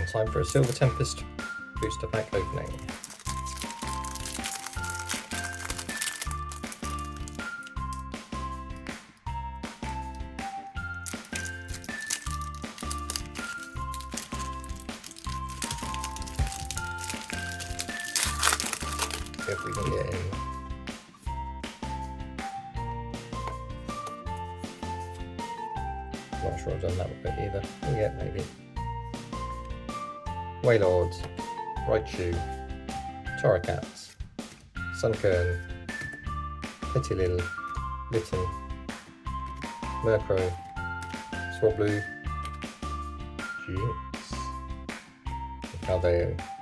And time for a Silver Tempest booster pack opening. See if we can get in. Not sure I've done that bit either. Yeah, maybe. Wailord, Raichu, Torracats, Sunkern, Petilil, Litten, Murkrow, Swablu, Jinx, and Caldeo.